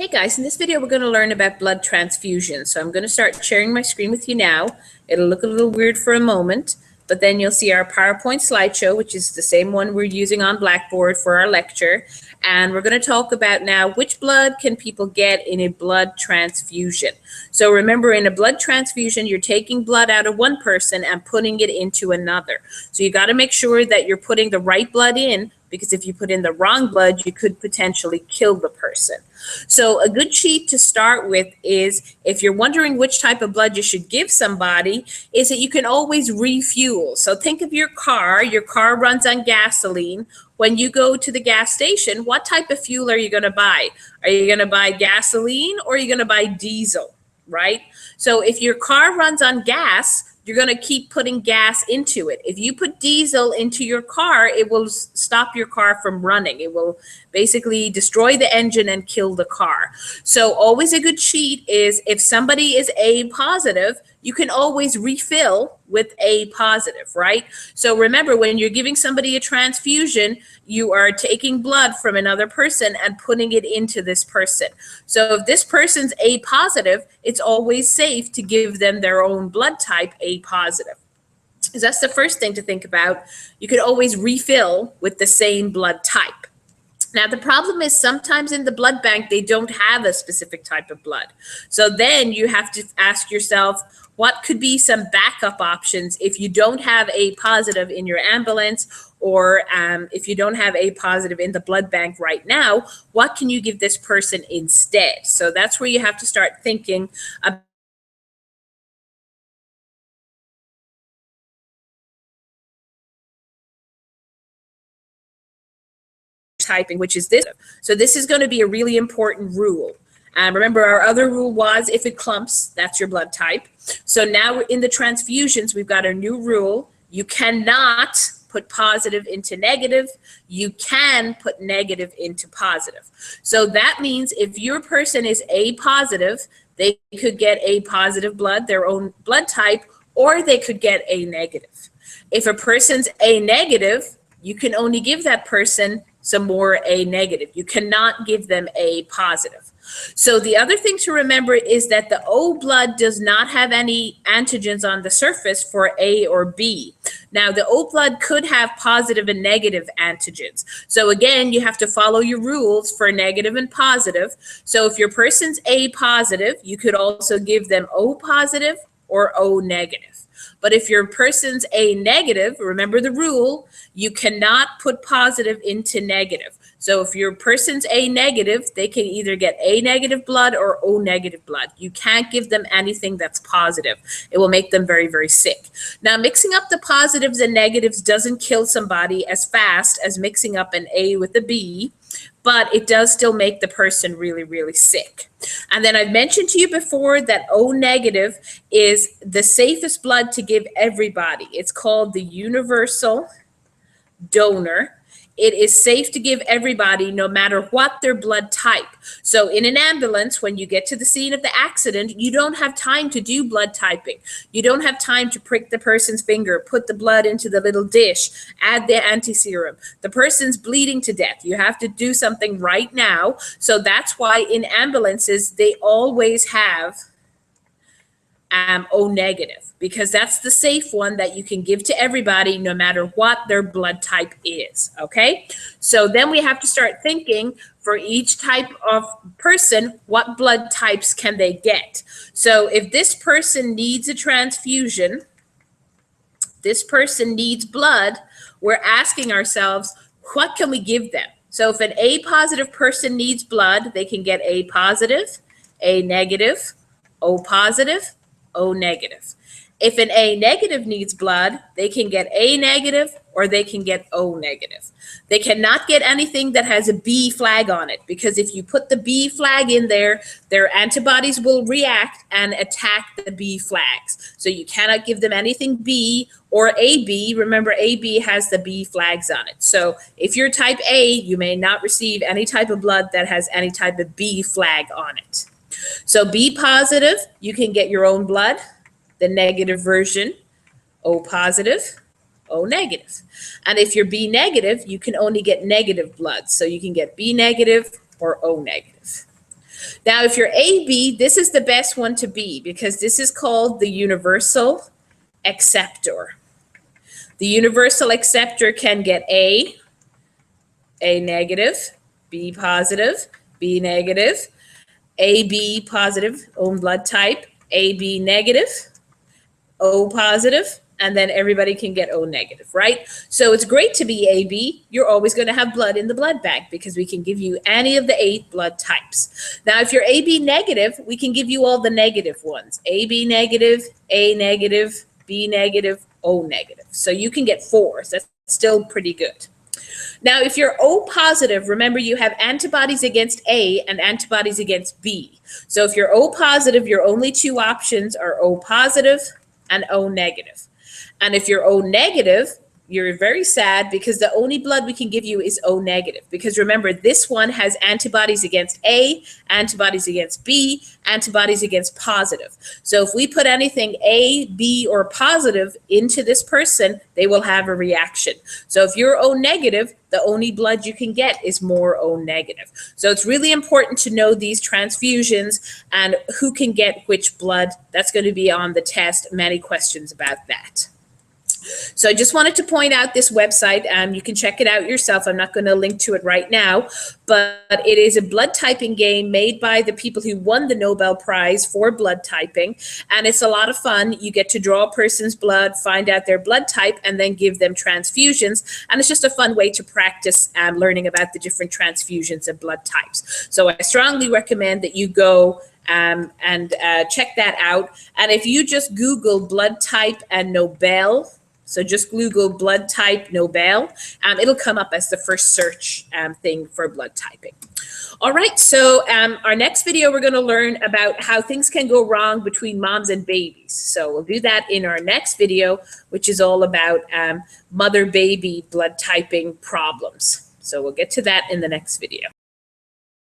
Hey guys, in this video we're going to learn about blood transfusion. So I'm going to start sharing my screen with you now. It'll look a little weird for a moment, but then you'll see our PowerPoint slideshow, which is the same one we're using on Blackboard for our lecture. And we're going to talk about now which blood can people get in a blood transfusion. So remember, in a blood transfusion, you're taking blood out of one person and putting it into another. So you got to make sure that you're putting the right blood in, because if you put in the wrong blood, you could potentially kill the person. So a good sheet to start with is, if you're wondering which type of blood you should give somebody, is that you can always refuel. So think of your car runs on gasoline. When you go to the gas station, what type of fuel are you going to buy? Are you going to buy gasoline or are you going to buy diesel, right? So if your car runs on gas, you're going to keep putting gas into it. If you put diesel into your car, it will stop your car from running. It will basically destroy the engine and kill the car. So always a good sheet is, if somebody is A positive, you can always refill with A positive, right? So remember, when you're giving somebody a transfusion, you are taking blood from another person and putting it into this person. So if this person's A positive, it's always safe to give them their own blood type, A positive. So that's the first thing to think about. You could always refill with the same blood type. Now, the problem is sometimes in the blood bank, they don't have a specific type of blood. So then you have to ask yourself, what could be some backup options if you don't have A positive in your ambulance, or if you don't have A positive in the blood bank right now, what can you give this person instead? So that's where you have to start thinking about typing, which is this. So this is going to be a really important rule. Remember, our other rule was, if it clumps, that's your blood type. So now in the transfusions, we've got a new rule. You cannot put positive into negative. You can put negative into positive. So that means if your person is A positive, they could get A positive blood, their own blood type, or they could get A negative. If a person's A negative, you can only give that person some more A negative. You cannot give them A positive. So the other thing to remember is that the O blood does not have any antigens on the surface for A or B. Now, the O blood could have positive and negative antigens. So again, you have to follow your rules for negative and positive. So if your person's A positive, you could also give them O positive or O negative. But if your person's A negative, remember the rule, you cannot put positive into negative. So if your person's A negative, they can either get A negative blood or O negative blood. You can't give them anything that's positive. It will make them very, very sick. Now, mixing up the positives and negatives doesn't kill somebody as fast as mixing up an A with a B, but it does still make the person really, really sick. And then I've mentioned to you before that O negative is the safest blood to give everybody. It's called the universal donor. It is safe to give everybody, no matter what their blood type. So in an ambulance, when you get to the scene of the accident, you don't have time to do blood typing. You don't have time to prick the person's finger, put the blood into the little dish, add the anti-serum. The person's bleeding to death. You have to do something right now. So that's why in ambulances, they always have O negative, because that's the safe one that you can give to everybody, no matter what their blood type is. Okay, so then we have to start thinking, for each type of person, what blood types can they get? So if this person needs a transfusion, this person needs blood, we're asking ourselves, what can we give them? So if an A positive person needs blood, they can get A positive, A negative, O positive, O negative. If an A negative needs blood, they can get A negative or they can get O negative. They cannot get anything that has a B flag on it, because if you put the B flag in there, their antibodies will react and attack the B flags. So you cannot give them anything B or AB. Remember, AB has the B flags on it. So if you're type A, you may not receive any type of blood that has any type of B flag on it. So B positive, you can get your own blood, the negative version. O positive, O negative. And if you're B negative, you can only get negative blood. So you can get B negative or O negative. Now, if you're AB, this is the best one to be because this is called the universal acceptor. The universal acceptor can get A negative, B positive, B negative, AB positive, own blood type, AB negative, O positive, and then everybody can get O negative, right? So it's great to be AB. You're always going to have blood in the blood bank because we can give you any of the 8 blood types. Now, if you're AB negative, we can give you all the negative ones. AB negative, A negative, B negative, O negative. So you can get 4. So that's still pretty good. Now, if you're O positive, remember you have antibodies against A and antibodies against B. So if you're O positive, your only 2 options are O positive and O negative. And if you're O negative, you're very sad because the only blood we can give you is O negative. Because remember, this one has antibodies against A, antibodies against B, antibodies against positive. So if we put anything A, B, or positive into this person, they will have a reaction. So if you're O negative, the only blood you can get is more O negative. So it's really important to know these transfusions and who can get which blood. That's going to be on the test. Many questions about that. So I just wanted to point out this website. You can check it out yourself. I'm not going to link to it right now, but it is a blood typing game made by the people who won the Nobel Prize for blood typing. And it's a lot of fun. You get to draw a person's blood, find out their blood type, and then give them transfusions. And it's just a fun way to practice learning about the different transfusions and blood types. So I strongly recommend that you go and check that out. And if you just Google blood type and Nobel, so just Google blood type Nobel, it'll come up as the first search thing for blood typing. All right, so our next video, we're going to learn about how things can go wrong between moms and babies. So we'll do that in our next video, which is all about mother-baby blood typing problems. So we'll get to that in the next video.